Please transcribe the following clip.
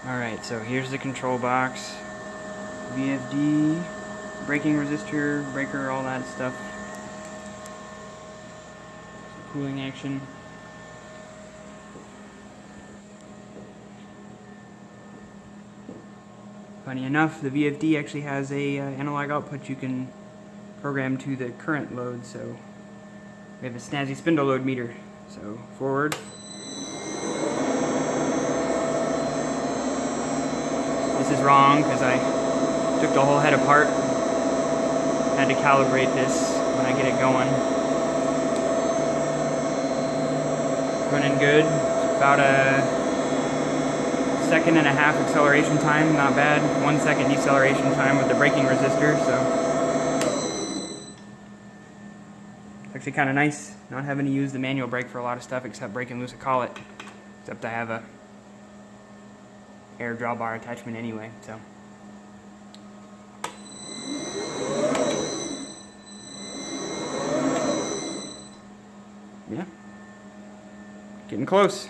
Alright, so here's the control box. VFD, braking resistor, breaker, all that stuff. Some cooling action. Funny enough, the VFD actually has a analog output you can program to the current load, so we have a snazzy spindle load meter. So forward. This is wrong because I took the whole head apart. Had to calibrate this when I get it going. Running good. About a 1.5 second acceleration time, not bad. 1 second deceleration time with the braking resistor, so it's actually kind of nice not having to use the manual brake for a lot of stuff except breaking loose a collet. Except I have a air drawbar attachment anyway, so. Yeah. Getting close.